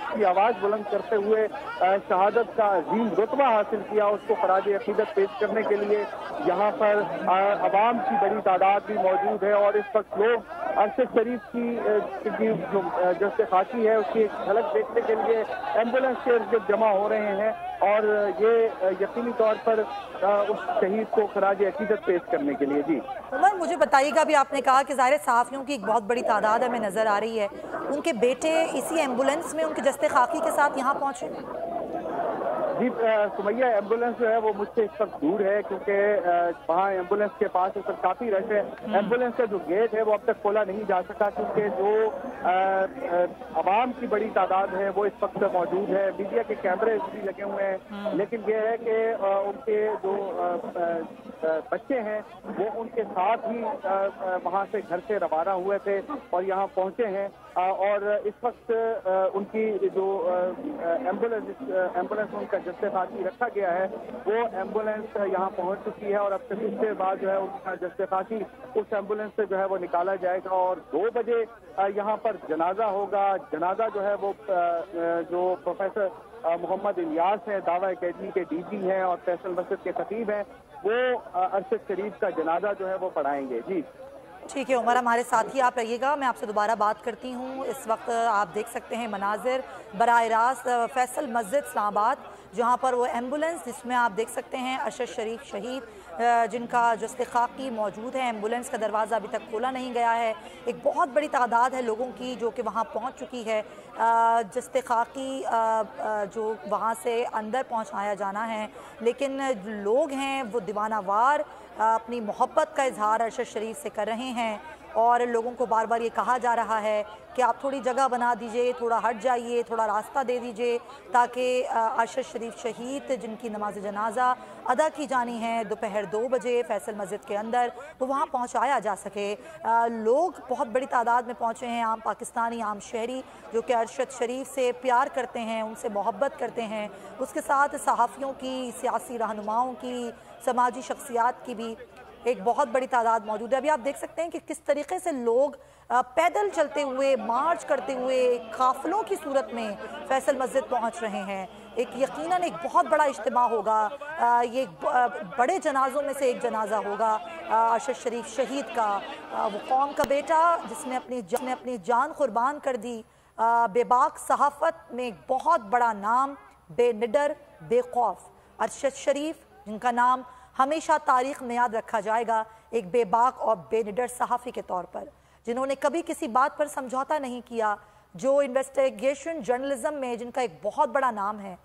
शख्स की आवाज़ बुलंद करते हुए शहादत का अजीम रुतबा हासिल किया, उसको खराज अकीदत पेश करने के लिए यहाँ पर अवाम की बड़ी तादाद भी मौजूद है। और इस वक्त लोग अरशद शरीफ की जो जस्ते खाकी है उसकी एक झलक देखने के लिए एम्बुलेंस के इर्द जमा हो रहे हैं और ये यकीनी तौर पर उस शहीद को खराज अकीदत पेश करने के लिए। जी उमर, मुझे बताइएगा, अभी आपने कहा कि ज़ाहिर सहाफ़ियों की एक बहुत बड़ी तादाद हमें नज़र आ रही है, उनके बेटे इसी एम्बुलेंस में उनके जस्ते खाकी के साथ यहाँ पहुँचे? जी सुमैया, एम्बुलेंस जो है वो मुझसे इस वक्त दूर है क्योंकि वहाँ एम्बुलेंस के पास इस वक्त काफ़ी रश है। एम्बुलेंस का जो गेट है वो अब तक खोला नहीं जा सका क्योंकि जो आवाम की बड़ी तादाद है वो इस वक्त मौजूद है। मीडिया के कैमरे भी लगे हुए हैं, लेकिन ये है कि उनके जो बच्चे हैं वो उनके साथ ही वहाँ से घर से रवाना हुए थे और यहाँ पहुँचे हैं। और इस वक्त उनकी जो एम्बुलेंस उनका जस्ते खाकी रखा गया है वो एम्बुलेंस यहाँ पहुँच चुकी है और अब तक इसके बाद जो है उनका जस्ते खाकी उस एम्बुलेंस से जो है वो निकाला जाएगा और 2 बजे यहाँ पर जनाजा होगा। जनाजा जो है वो जो प्रोफेसर मोहम्मद इलियास है, दावा अकेडमी के डीजी हैं और फैसल मस्जिद के खतीब हैं, वो अरशद शरीफ का जनाजा जो है वो पढ़ाएंगे। जी ठीक है उमर, हमारे साथ ही आप रहिएगा, मैं आपसे दोबारा बात करती हूँ। इस वक्त आप देख सकते हैं मनाजिर बराह रास्त फैसल मस्जिद इस्लामाबाद, जहाँ पर वो एम्बुलेंस जिसमें आप देख सकते हैं अरशद शरीफ शहीद जिनका जस्ते खाकी मौजूद है। एम्बुलेंस का दरवाज़ा अभी तक खोला नहीं गया है। एक बहुत बड़ी तादाद है लोगों की जो कि वहाँ पहुँच चुकी है। जस्ते खाकी जो वहाँ से अंदर पहुँचाया जाना है, लेकिन लोग हैं वो दीवानावार अपनी मोहब्बत का इजहार अरशद शरीफ से कर रहे हैं और लोगों को बार बार ये कहा जा रहा है कि आप थोड़ी जगह बना दीजिए, थोड़ा हट जाइए, थोड़ा रास्ता दे दीजिए ताकि अरशद शरीफ शहीद जिनकी नमाज जनाजा अदा की जानी है दोपहर 2 बजे फैसल मस्जिद के अंदर, तो वहाँ पहुँचाया जा सके। लोग बहुत बड़ी तादाद में पहुँचे हैं, आम पाकिस्तानी, आम शहरी जो कि अरशद शरीफ से प्यार करते हैं, उनसे मोहब्बत करते हैं। उसके साथ सहाफ़ियों की, सियासी रहनुमाओं की, समाजी शख्सियात की भी एक बहुत बड़ी तादाद मौजूद है। अभी आप देख सकते हैं कि किस तरीके से लोग पैदल चलते हुए, मार्च करते हुए काफ़िलों की सूरत में फैसल मस्जिद पहुंच रहे हैं। एक यकीनन एक बहुत बड़ा इज्तिमा होगा, ये बड़े जनाजों में से एक जनाजा होगा अरशद शरीफ शहीद का। वो कौम का बेटा जिसने अपनी जान कुर्बान कर दी, बेबाक सहाफ़त में एक बहुत बड़ा नाम, बेनिडर, बेखौफ अरशद शरीफ, जिनका नाम हमेशा तारीख़ में याद रखा जाएगा, एक बेबाक और बेनिडर सहाफ़ी के तौर पर, जिन्होंने कभी किसी बात पर समझौता नहीं किया, जो इन्वेस्टिगेशन जर्नलिज़म में जिनका एक बहुत बड़ा नाम है,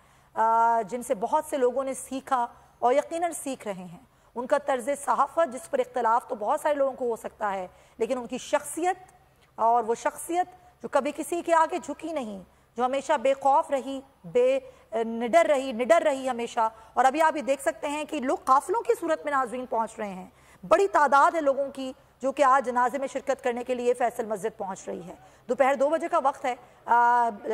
जिनसे बहुत से लोगों ने सीखा और यकीनन सीख रहे हैं। उनका तर्ज़ सहाफ़त जिस पर इख्तलाफ तो बहुत सारे लोगों को हो सकता है, लेकिन उनकी शख्सियत, और वो शख्सियत जो कभी किसी के आगे झुकी नहीं, जो हमेशा बेखौफ रही, निडर रही हमेशा। और अभी आप ये देख सकते हैं कि लोग काफ़िलों की सूरत में नाज़रीन पहुंच रहे हैं। बड़ी तादाद है लोगों की जो कि आज जनाजे में शिरकत करने के लिए फैसल मस्जिद पहुंच रही है। दोपहर 2 बजे का वक्त है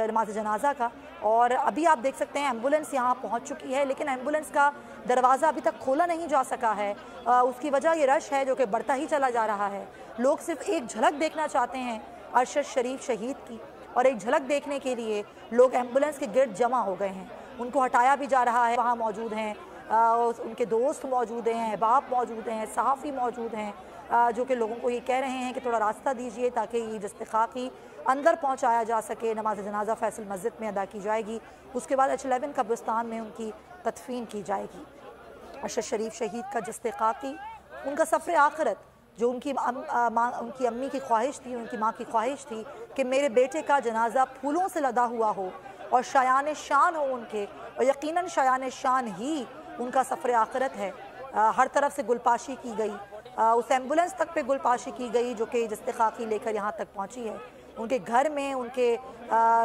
नमाज जनाजा का, और अभी आप देख सकते हैं एम्बुलेंस यहाँ पहुँच चुकी है, लेकिन एम्बुलेंस का दरवाज़ा अभी तक खोला नहीं जा सका है। उसकी वजह ये रश है जो कि बढ़ता ही चला जा रहा है। लोग सिर्फ एक झलक देखना चाहते हैं अरशद शरीफ शहीद की, और एक झलक देखने के लिए लोग एम्बुलेंस के गिर्द जमा हो गए हैं। उनको हटाया भी जा रहा है, वहाँ मौजूद हैं उनके दोस्त मौजूद हैं, अहबाब मौजूद हैं, सहाफ़ी मौजूद हैं, जो कि लोगों को ये कह रहे हैं कि थोड़ा रास्ता दीजिए ताकि ये जस्ते खाकी अंदर पहुँचाया जा सके। नमाज जनाजा फैसल मस्जिद में अदा की जाएगी, उसके बाद H11 कब्रिस्तान में उनकी तदफीन की जाएगी। अरशद शरीफ शहीद का जस्ते खाकी, उनका सफ़र आखिरत, जो उनकी अम्मी की ख्वाहिश थी, उनकी माँ की ख्वाहिश थी कि मेरे बेटे का जनाजा फूलों से लदा हुआ हो और शायान शान हो उनके, और यकीनन शायान शान ही उनका सफ़र आखिरत है। हर तरफ से गुलपाशी की गई, उस एम्बुलेंस तक पे गुलपाशी की गई जो कि जस्ते खाकी लेकर यहाँ तक पहुँची है। उनके घर में, उनके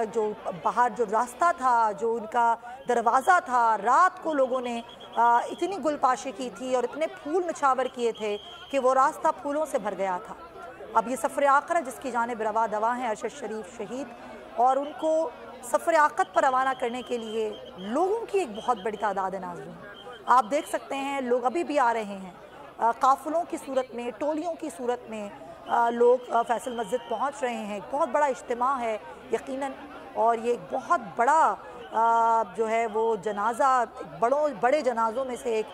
जो बाहर जो रास्ता था, जो उनका दरवाज़ा था, रात को लोगों ने इतनी गुलपाशी की थी और इतने फूल निछावर किए थे कि वो रास्ता फूलों से भर गया था। अब ये सफ़र आखिरत जिसकी जानिब रवा दवा हैं अरशद शरीफ शहीद, और उनको सफ़र आखिरत पर रवाना करने के लिए लोगों की एक बहुत बड़ी तादाद है। नाज़रीन आप देख सकते हैं लोग अभी भी आ रहे हैं, काफ़िलों की सूरत में, टोलियों की सूरत में लोग फैसल मस्जिद पहुंच रहे हैं। बहुत बड़ा इज्तिमा है यकीनन, और ये एक बहुत बड़ा जो है वो जनाजा बड़े जनाजों में से एक